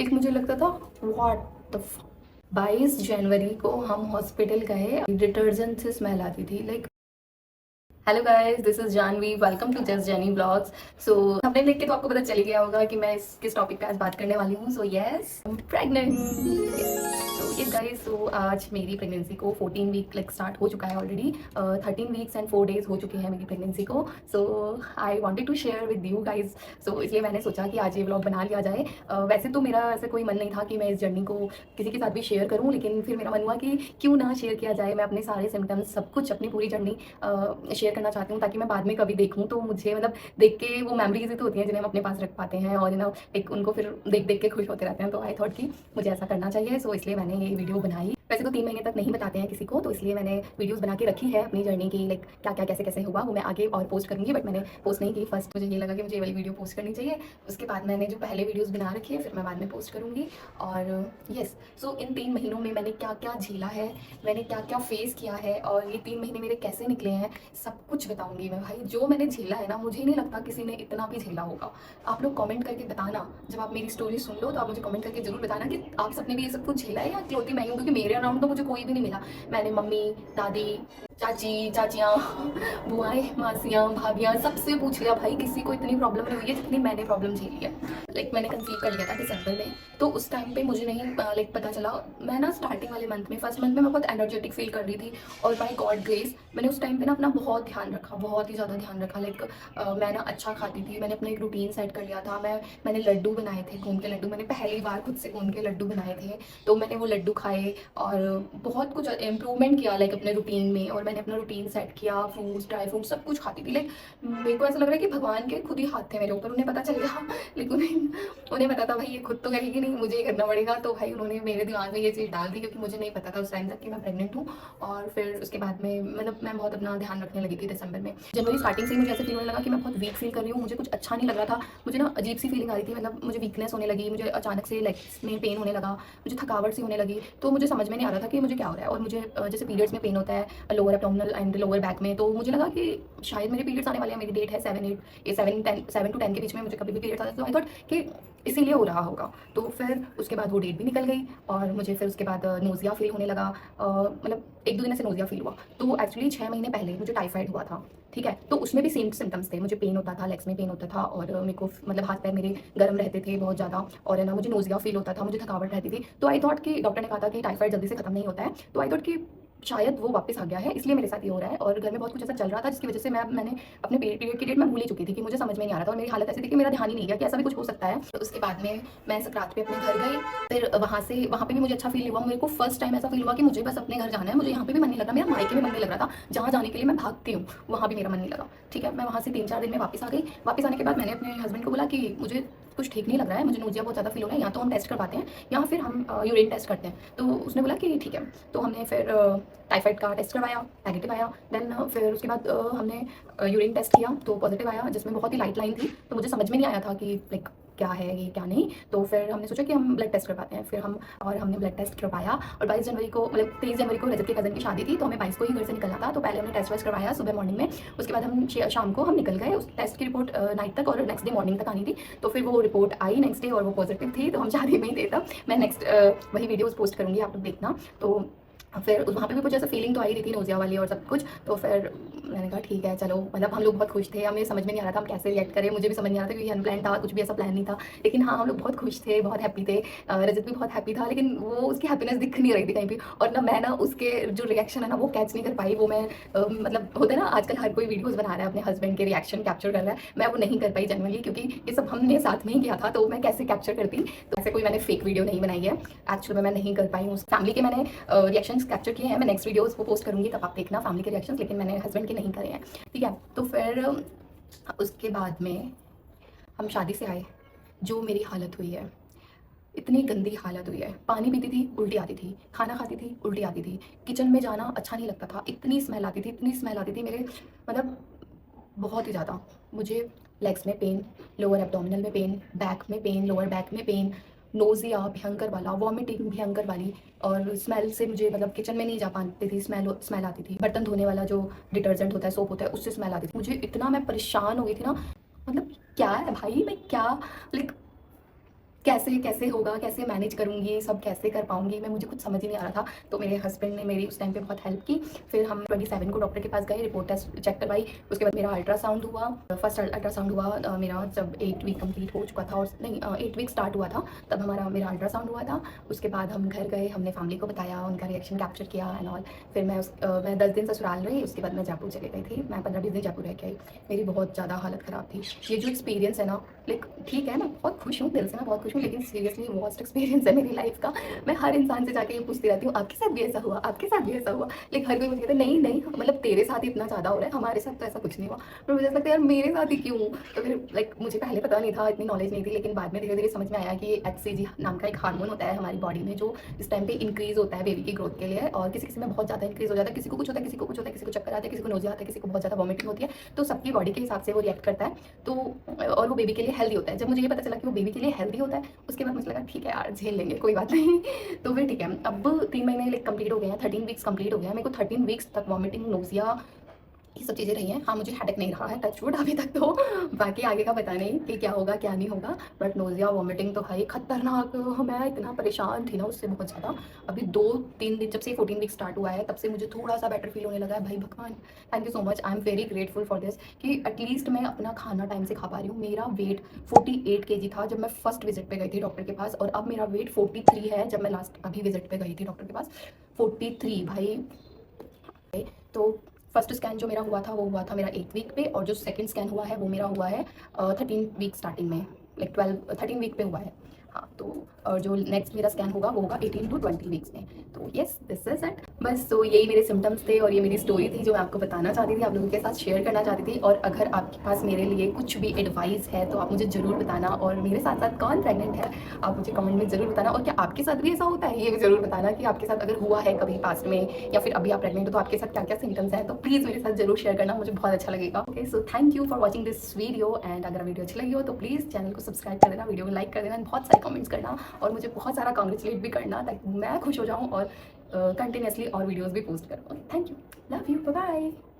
एक मुझे लगता था व्हाट द 22 जनवरी को हम हॉस्पिटल गए, डिटर्जेंट से स्मेल आती थी। Like hello guys, this is Janvi, welcome to just Jainy blogs. So हमने देख के तो आपको पता चल ही गया होगा कि मैं किस टॉपिक पे आज बात करने वाली हूँ। So yes, pregnant. So yes guys, so आज मेरी प्रेगनेंसी को 14 वीक लाइक स्टार्ट हो चुका है ऑलरेडी। 13 वीक्स एंड 4 डेज हो चुके हैं मेरी प्रेगनेंसी को। So I wanted to share with you guys. So इसलिए मैंने सोचा कि आज ये व्लॉग बना लिया जाए। वैसे तो मेरा ऐसा कोई मन नहीं था कि मैं इस जर्नी को किसी के साथ भी शेयर करूँ, लेकिन फिर मेरा मन हुआ कि क्यों ना शेयर किया जाए। मैं अपने सारे सिम्टम्स सब कुछ, अपनी पूरी जर्नी शेयर करना चाहती हूँ, ताकि मैं बाद में कभी देखूँ तो मुझे मतलब देख के वो मेमोरीज तो होती हैं जिन्हें हम अपने पास रख पाते हैं, और ना एक उनको फिर देख देख के खुश होते रहते हैं। तो आई थॉट कि मुझे ऐसा करना चाहिए। सो इसलिए मैंने ये वीडियो बनाई। वैसे तो 3 महीने तक नहीं बताते हैं किसी को, तो इसलिए मैंने वीडियोस बना के रखी है अपनी जर्नी की, लाइक क्या क्या कैसे कैसे हुआ वो मैं आगे और पोस्ट करूँगी, बट मैंने पोस्ट नहीं की। फर्स्ट मुझे ये लगा कि मुझे ये वाली वीडियो पोस्ट करनी चाहिए। उसके बाद मैंने जो पहले वीडियोस बना रखी है फिर मैं बाद में पोस्ट करूँगी। और यस, सो इन 3 महीनों में मैंने क्या क्या झेला है, मैंने क्या क्या फेस किया है, और ये 3 महीने मेरे कैसे निकले हैं, सब कुछ बताऊंगी मैं। भाई जो मैंने झेला है ना, मुझे नहीं लगता किसी ने इतना भी झेला होगा। आप लोग कमेंट करके बताना, जब आप मेरी स्टोरी सुन लो तो आप मुझे कमेंट करके जरूर बताना कि आप सबने भी ये सब कुछ झेला है या इकलौती मैं हूँ, क्योंकि मेरे अराउंड तो मुझे कोई भी नहीं मिला। मैंने मम्मी, दादी, चाची, चाचियाँ, बुआएं, मासियाँ, भाभियाँ, सबसे पूछ लिया, भाई किसी को इतनी प्रॉब्लम नहीं हुई है जितनी मैंने प्रॉब्लम झेली है। लाइक मैंने कंसीव कर लिया था दिसंबर में, तो उस टाइम पे मुझे नहीं लाइक पता चला। मैं ना स्टार्टिंग वाले मंथ में, फर्स्ट मंथ में मैं बहुत एनर्जेटिक फील कर रही थी, और बाय गॉड ग्रेस मैंने उस टाइम पे ना अपना बहुत ध्यान रखा, बहुत ही ज़्यादा ध्यान रखा। लाइक मैं ना अच्छा खाती थी, मैंने अपना एक रूटीन सेट कर लिया था। मैंने लड्डू बनाए थे, गोंद के लड्डू, मैंने पहली बार खुद से गोंद के लड्डू बनाए थे, तो मैंने वो लड्डू खाए और बहुत कुछ इम्प्रूवमेंट किया लाइक अपने रूटीन में। और मैंने अपना रूटीन सेट किया, फ्रूट्स, ड्राई फ्रूट्स सब कुछ खाती थी। लाइक मेरे को ऐसा लग रहा है कि भगवान के खुद ही हाथ थे मेरे ऊपर, उन्हें पता चल गया। लेकिन उन्हें पता था भाई ये खुद तो करेगी नहीं, मुझे ये करना पड़ेगा। तो भाई उन्होंने मेरे दिमाग में ये चीज़ डाल दी, क्योंकि मुझे नहीं पता था उस टाइम तक कि मैं प्रेग्नेंट हूँ। और फिर उसके बाद में मतलब मैं बहुत अपना ध्यान रखने लगी थी दिसंबर में। जनवरी स्टार्टिंग से ही मुझे ऐसा फील होने लगा कि मैं बहुत वीक फील कर रही हूँ, मुझे कुछ अच्छा नहीं लग रहा था। मुझे ना अजीब सी फीलिंग आ रही थी, मतलब मुझे वीकनेस होने लगी, मुझे अचानक से लेग्स में पेन होने लगा, मुझे थकावट सी होने लगी। तो मुझे समझ में नहीं आ रहा था कि मुझे क्या हो रहा है। और मुझे जैसे पीरियड्स में पेन होता है lower abdominal and lower back में, तो मुझे लगा कि शायद मेरे पीरियड्स आने वाले हैं। मेरी डेट है 7 to 10 के बीच में मुझे कभी भी पीरियड्स आते हैं, तो आई थॉट कि इसीलिए हो रहा होगा। तो फिर उसके बाद वो डेट भी निकल गई, और मुझे फिर उसके बाद नोज़िया फील होने लगा। मतलब 1-2 दिन से नोज़िया फील हुआ। तो एक्चुअली 6 महीने पहले मुझे टाइफाइड हुआ था, ठीक है। तो उसमें भी सेम सिम्टम्स थे, मुझे पेन होता था, लेग्स में पेन होता था, और मेरे को मतलब हाथ पैर मेरे गर्म रहते थे बहुत ज़्यादा, और है ना मुझे नोज़िया फील होता था, मुझे थकावट रहती थी। तो आई थॉट कि डॉक्टर ने कहा था कि टाइफाइड जल्दी से खत्म नहीं होता है, तो आई थॉट कि शायद वो वापस आ गया है, इसलिए मेरे साथ ये हो रहा है। और घर में बहुत कुछ ऐसा चल रहा था जिसकी वजह से मैंने अपने पीरियड की डेट मैं भूल ही चुकी थी, कि मुझे समझ में नहीं आ रहा था, और मेरी हालत ऐसी थी कि मेरा ध्यान ही नहीं गया कि ऐसा भी कुछ हो सकता है। तो उसके बाद में मैं सकरात पे अपने घर गई, फिर वहाँ पे भी मुझे अच्छा फील हुआ। मेरे को फर्स्ट टाइम ऐसा फील हुआ कि मुझे बस अपने घर जाना है, मुझे यहाँ पे भी मन नहीं लग रहा, मेरा मायके में मन नहीं लग रहा था, जहाँ जाने के लिए मैं भागती हूँ वहाँ भी मेरा मन नहीं लगा, ठीक है। मैं वहाँ से 3-4 दिन में वापस आ गई। वापस आने के बाद मैंने अपने हस्बैंड को बोला कि मुझे कुछ ठीक नहीं लग रहा है, मुझे नोज़िया बहुत ज़्यादा फील हो रहा है, या तो हम टेस्ट करवाते हैं या फिर हम यूरिन टेस्ट करते हैं। तो उसने बोला कि ठीक है। तो हमने फिर टाइफाइड का टेस्ट करवाया, नेगेटिव आया। देन फिर उसके बाद हमने यूरिन टेस्ट किया तो पॉजिटिव आया, जिसमें बहुत ही लाइट लाइन थी। तो मुझे समझ में नहीं आया था कि लाइक क्या है ये क्या नहीं। तो फिर हमने सोचा कि हम ब्लड टेस्ट करवाते हैं। फिर हमने ब्लड टेस्ट करवाया, और 22 जनवरी को मतलब 23 जनवरी को रजत के कज़न की शादी थी, तो हमें 22 को ही घर से निकलना था। तो पहले हमने टेस्ट वेस्ट करवाया सुबह मॉर्निंग में, उसके बाद हम शाम को हम निकल गए। उस टेस्ट की रिपोर्ट नाइट तक और नेक्स्ट डे मॉर्निंग तक आनी थी। तो फिर वो रिपोर्ट आई नेक्स्ट डे, और वो पॉजिटिव थी। तो हम शादी में ही थे तब। मैं नेक्स्ट वही वीडियोज़ पोस्ट करूँगी, आप लोग देखना। तो फिर वहाँ पे भी कुछ ऐसा फीलिंग तो आ ही रही थी नोज़िया वाली और सब कुछ। तो फिर मैंने कहा ठीक है चलो, मतलब हम लोग बहुत खुश थे, हमें समझ में नहीं आ रहा था हम कैसे रिएक्ट करें, मुझे भी समझ नहीं आ रहा था क्योंकि अनप्लान था, कुछ भी ऐसा प्लान नहीं था। लेकिन हाँ, हम लोग बहुत खुश थे, बहुत हैप्पी थे। रजत भी बहुत हैप्पी था, लेकिन वो उसकी हैप्पीनेस दिख नहीं रही थी कहीं भी। और ना मैं ना उसके जो रिएक्शन है ना वो कैच नहीं कर पाई। वो मैं मतलब होता है ना आजकल हर कोई वीडियोज़ बना रहा है, अपने हस्बैंड के रिएक्शन कैप्चर कर रहा है, मैं वो नहीं कर पाई जनरली, क्योंकि ये सब हमने साथ में ही किया था, तो मैं कैसे कैप्चर करती। तो ऐसे कोई मैंने फेक वीडियो नहीं बनाई है, एक्चुअली में मैं नहीं कर पाई हूँ। फैमिली के मैंने रिएक्शंस कैप्चर किए हैं, मैं नेक्स्ट वीडियोज़ वो पोस्ट करूँगी, तब आप देखना फैमिली के रिएक्शंस, लेकिन मैंने हस्बैंड के नहीं करे हैं, ठीक है। तो फिर उसके बाद में हम शादी से आए, जो मेरी हालत हुई है, इतनी गंदी हालत हुई है। पानी पीती थी उल्टी आती थी, खाना खाती थी उल्टी आती थी, किचन में जाना अच्छा नहीं लगता था, इतनी स्मेल आती थी, इतनी स्मेल आती थी मेरे, मतलब बहुत ही ज़्यादा। मुझे लेग्स में पेन, लोअर एब्डोमिनल में पेन, बैक में पेन, लोअर बैक में पेन, नोज़िया भयंकर वाला, वॉमिटिंग भयंकर वाली, और स्मेल से मुझे मतलब किचन में नहीं जा पाती थी, स्मेल स्मेल आती थी। बर्तन धोने वाला जो डिटर्जेंट होता है, सोप होता है, उससे स्मेल आती थी। मुझे इतना मैं परेशान हो गई थी ना, मतलब क्या है भाई, मैं क्या लाइक कैसे कैसे होगा, कैसे मैनेज करूँगी, सब कैसे कर पाऊँगी मैं, मुझे कुछ समझ ही नहीं आ रहा था। तो मेरे हस्बैंड ने मेरी उस टाइम पे बहुत हेल्प की। फिर हम 27 को डॉक्टर के पास गए, रिपोर्ट टेस्ट चेक करवाई। उसके बाद मेरा अल्ट्रासाउंड हुआ। फर्स्ट अल्ट्रासाउंड हुआ मेरा जब 8 वीक कंप्लीट हो चुका था, और नहीं 8 वीक स्टार्ट हुआ था, तब मेरा अल्ट्रासाउंड हुआ था। उसके बाद हम घर गए, हमने फैमिली को बताया, उनका रिएक्शन कैप्चर किया एंड ऑल। फिर मैं 10 दिन ससुराल रही, उसके बाद मैं जयपुर चली गई थी। मैं 15-20 दिन जयपुर रह के आई। मेरी बहुत ज़्यादा हालत ख़राब थी। ये जो एक्सपीरियंस है ना, लाइक ठीक है, मैं बहुत खुश हूँ, दिल से मैं बहुत खुश हूँ, लेकिन सीरियसली वर्स्ट एक्सपीरियंस है मेरी लाइफ का। मैं हर इंसान से जाके ये पूछती रहती हूँ, आपके साथ भी ऐसा हुआ, आपके साथ भी ऐसा हुआ। लाइक हर कोई मुझे कहता है नहीं नहीं, मतलब तेरे साथ ही इतना ज़्यादा हो रहा है, हमारे साथ तो ऐसा कुछ नहीं हुआ। पर मुझे ऐसा लगता है यार मेरे साथ ही क्यों। तो फिर लाइक मुझे पहले पता नहीं था, इतनी नॉलेज नहीं थी, लेकिन बाद में धीरे धीरे समझ में आया कि HCG नाम का एक हार्मोन होता है हमारी बॉडी में, जो इस टाइम पे इंक्रीज होता है बेबी की ग्रोथ के लिए। और किसी किसी में बहुत ज़्यादा इंक्रीज हो जाता है, किसी को कुछ होता है, किसी को कुछ होता है, किसी को चक्कर आता है, किसी को नोजिया आता है, किसी को बहुत ज़्यादा वॉमिटिंग होती है। तो सबकी बॉडी के हिसाब से वो रिएक्ट करता है। तो और वो बेबी के लिए हेल्दी होता है। जब मुझे ये पता चला कि वो बेबी के लिए हेल्दी होता है, उसके बाद मुझे लगा ठीक है यार, झेल लेंगे, कोई बात नहीं। तो फिर ठीक है, अब 3 महीने लाइक कंप्लीट हो गए हैं, 13 वीक्स कंप्लीट हो गया है। मेरे को 13 वीक्स तक वॉमिटिंग, नोजिया, ये सब चीज़ें रही हैं। हाँ, मुझे हेडेक नहीं रहा है, टच वुड अभी तक तो। बाकी आगे का पता नहीं कि क्या होगा क्या नहीं होगा, बट नोजिया वॉमिटिंग तो भाई खतरनाक। मैं इतना परेशान थी ना उससे बहुत ज़्यादा। अभी 2-3 दिन, जब से 14 वीक स्टार्ट हुआ है, तब से मुझे थोड़ा सा बेटर फील होने लगा है। भाई भगवान, thank you so much, I am very grateful for this कि एटलीस्ट मैं अपना खाना टाइम से खा पा रही हूँ। मेरा वेट 48 kg था जब मैं फर्स्ट विजिट पे गई थी डॉक्टर के पास, और अब मेरा वेट 43 है जब मैं लास्ट अभी विजिट पे गई थी डॉक्टर के पास। 43 भाई। तो फर्स्ट स्कैन जो मेरा हुआ था वो हुआ था मेरा 8 वीक पे, और जो सेकंड स्कैन हुआ है वो मेरा हुआ है 13 वीक स्टार्टिंग में, लाइक 13 वीक पे हुआ है। हाँ, तो और जो नेक्स्ट मेरा स्कैन होगा वो होगा 18 to 20 वीक्स में। तो येस, दिस इज इट। बस तो यही मेरे सिम्टम्स थे और ये मेरी स्टोरी थी जो मैं आपको बताना चाहती थी, आप लोगों के साथ शेयर करना चाहती थी। और अगर आपके पास मेरे लिए कुछ भी एडवाइस है तो आप मुझे ज़रूर बताना, और मेरे साथ साथ कौन प्रेग्नेंट है आप मुझे कमेंट में ज़रूर बताना। और क्या आपके साथ भी ऐसा होता है ये भी ज़रूर बताना कि आपके साथ अगर हुआ है कभी पास्ट में, या फिर अभी आप प्रेग्नेंट हो तो आपके साथ क्या क्या सिम्टम्स हैं। तो प्लीज़ मेरे साथ ज़रूर शेयर करना, मुझे बहुत अच्छा लगेगा। Okay, so thank you for watching this video. And अगर वीडियो अच्छी लगी हो तो प्लीज़ चैनल को सब्सक्राइब कर देना, वीडियो को लाइक कर देना, बहुत सारे कमेंट्स करना, और मुझे बहुत सारा कॉन्ग्रेचुलेट भी करना, ताकि मैं खुश हो जाऊँ और कंटिन्यूसली और वीडियोज़ भी पोस्ट करूँ। Thank you, love you, bye bye.